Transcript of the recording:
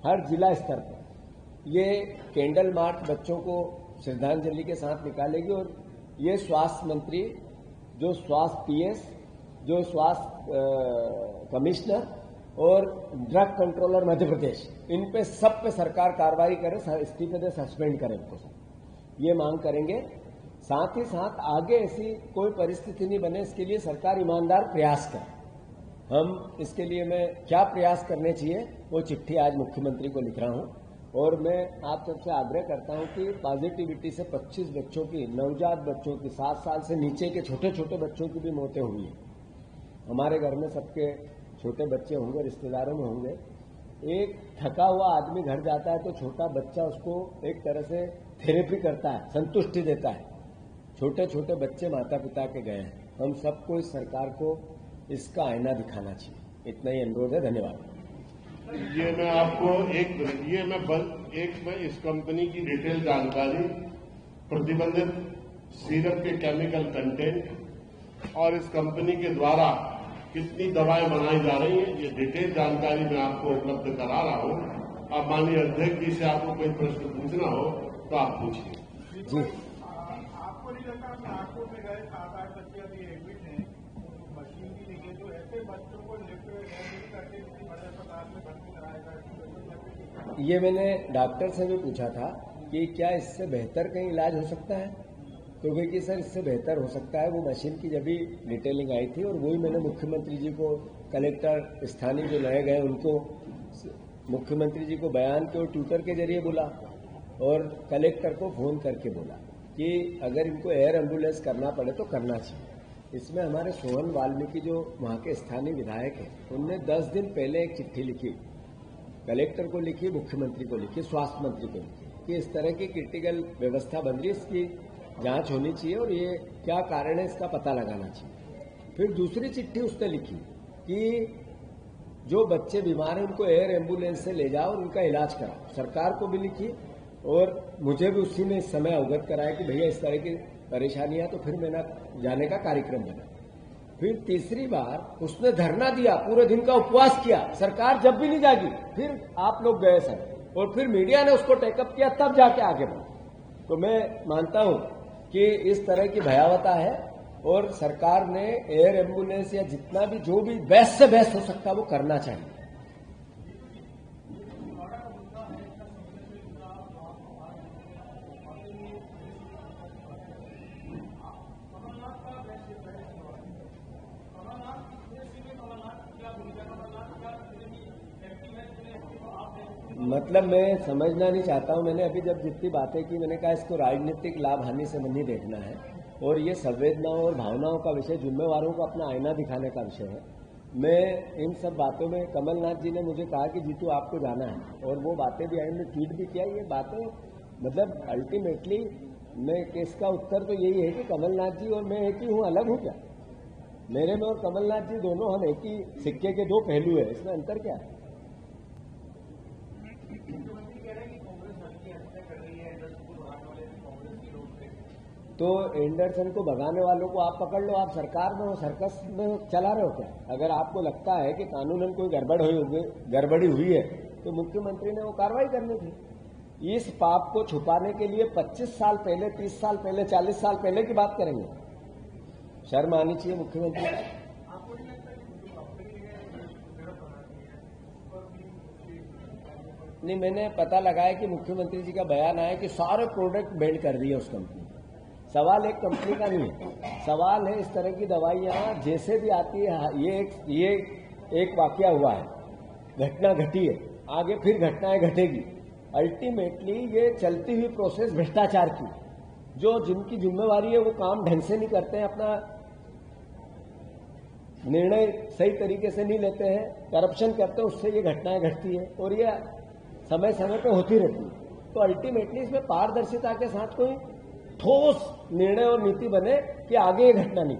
हर जिला स्तर पर ये कैंडल मार्च बच्चों को श्रद्धांजलि के साथ निकालेगी और ये स्वास्थ्य मंत्री, जो स्वास्थ्य पीएस, जो स्वास्थ्य कमिश्नर और ड्रग कंट्रोलर मध्य प्रदेश, इन पे सब पे सरकार कार्रवाई करे, इस्तीफे दे, सस्पेंड करे इनको सब, ये मांग करेंगे। साथ ही साथ आगे ऐसी कोई परिस्थिति नहीं बने, इसके लिए सरकार ईमानदार प्रयास करे। हम इसके लिए मैं क्या प्रयास करने चाहिए वो चिट्ठी आज मुख्यमंत्री को लिख रहा हूं और मैं आप सबसे आग्रह करता हूं कि पॉजिटिविटी से 25 बच्चों की, नवजात बच्चों की, 7 साल से नीचे के छोटे छोटे बच्चों की भी मौतें हुई हैं। हमारे घर में सबके छोटे बच्चे होंगे, रिश्तेदारों में होंगे। एक थका हुआ आदमी घर जाता है तो छोटा बच्चा उसको एक तरह से थेरेपी करता है, संतुष्टि देता है। छोटे छोटे बच्चे माता पिता के गए हैं। हम सबको इस सरकार को इसका आईना दिखाना चाहिए। इतना ही अनुरोध है। धन्यवाद। ये मैं आपको मैं इस कंपनी की डिटेल जानकारी, प्रतिबंधित सीरप के केमिकल कंटेंट और इस कंपनी के द्वारा कितनी दवाएं बनाई जा रही हैं, ये डिटेल जानकारी मैं आपको उपलब्ध करा रहा हूं। अब माननीय अध्यक्ष जी से आपको कोई प्रश्न पूछना हो तो आप पूछिए। जी, आपको नहीं लगता कि आंखों में गए 7-8 बच्चे अभी एडमिट हैं, मशीन भी नहीं है, तो ऐसे बच्चों को लिफ्ट करके किसी बड़े अस्पताल में भर्ती कराएगा? ये मैंने डॉक्टर से भी पूछा था कि क्या इससे बेहतर कहीं इलाज हो सकता है, तो वे कि सर इससे बेहतर हो सकता है। वो मशीन की जब भी डिटेलिंग आई थी और वही मैंने मुख्यमंत्री जी को, कलेक्टर स्थानीय जो रह गए उनको, मुख्यमंत्री जी को बयान के और ट्विटर के जरिए बोला और कलेक्टर को फोन करके बोला कि अगर इनको एयर एम्बुलेंस करना पड़े तो करना चाहिए। इसमें हमारे सोहन वाल्मीकि जो वहाँ के स्थानीय विधायक हैं, उनने 10 दिन पहले एक चिट्ठी लिखी, कलेक्टर को लिखी, मुख्यमंत्री को लिखी, स्वास्थ्य मंत्री को लिखी कि इस तरह की क्रिटिकल व्यवस्था बन रही है, इसकी जांच होनी चाहिए और ये क्या कारण है इसका पता लगाना चाहिए। फिर दूसरी चिट्ठी उसने लिखी कि जो बच्चे बीमार हैं उनको एयर एम्बुलेंस से ले जाओ और उनका इलाज कराओ। सरकार को भी लिखी और मुझे भी उसी ने इस समय अवगत कराया कि भैया इस तरह की परेशानियां, तो फिर मैंने जाने का कार्यक्रम बना। फिर तीसरी बार उसने धरना दिया, पूरे दिन का उपवास किया, सरकार जब भी नहीं जागी, फिर आप लोग गए सर और फिर मीडिया ने उसको टेकअप किया, तब जाके आगे बढ़ा। तो मैं मानता हूं कि इस तरह की भयावता है और सरकार ने एयर एम्बुलेंस या जितना भी जो भी बेस्ट से बेस्ट हो सकता है वो करना चाहिए। मतलब मैं समझना नहीं चाहता हूं। मैंने अभी जब जितनी बातें की, मैंने कहा इसको राजनीतिक लाभ हानि से नहीं देखना है और ये संवेदनाओं और भावनाओं का विषय, जिम्मेवारों को अपना आईना दिखाने का विषय है। मैं इन सब बातों में, कमलनाथ जी ने मुझे कहा कि जीतू आपको जाना है और वो बातें भी आई, मैंने ट्वीट भी किया। ये बातें मतलब अल्टीमेटली मैं इसका उत्तर तो यही है कि कमलनाथ जी और मैं एक ही हूँ, अलग हूँ क्या? मेरे में और कमलनाथ जी दोनों हम एक ही सिक्के के दो पहलू है, इसमें अंतर क्या है? तो एंडरसन को भगाने वालों को आप पकड़ लो, आप सरकार में हो, सर्कस में चला रहे हो क्या? अगर आपको लगता है कि कानूनन कोई गड़बड़ी हुई है तो मुख्यमंत्री ने वो कार्रवाई करनी थी। इस पाप को छुपाने के लिए 25 साल पहले, 30 साल पहले, 40 साल पहले की बात करेंगे। शर्म आनी चाहिए मुख्यमंत्री। नहीं, मैंने पता लगाया कि मुख्यमंत्री जी का बयान आया कि सारे प्रोडक्ट बैंड कर दिए उस कंपनी। सवाल एक कंपनी का नहीं है, सवाल है इस तरह की दवाइयां जैसे भी आती है। ये एक वाकया हुआ है, घटना घटी है, आगे फिर घटनाएं घटेगी। अल्टीमेटली ये चलती हुई प्रोसेस भ्रष्टाचार की, जो जिनकी जिम्मेवारी है वो काम ढंग से नहीं करते हैं, अपना निर्णय सही तरीके से नहीं लेते हैं, करप्शन करते हैं, उससे ये घटनाएं घटती है और ये समय समय पे होती रहती है। तो अल्टीमेटली इसमें पारदर्शिता के साथ कोई ठोस निर्णय और नीति बने कि आगे ये घटना नहीं।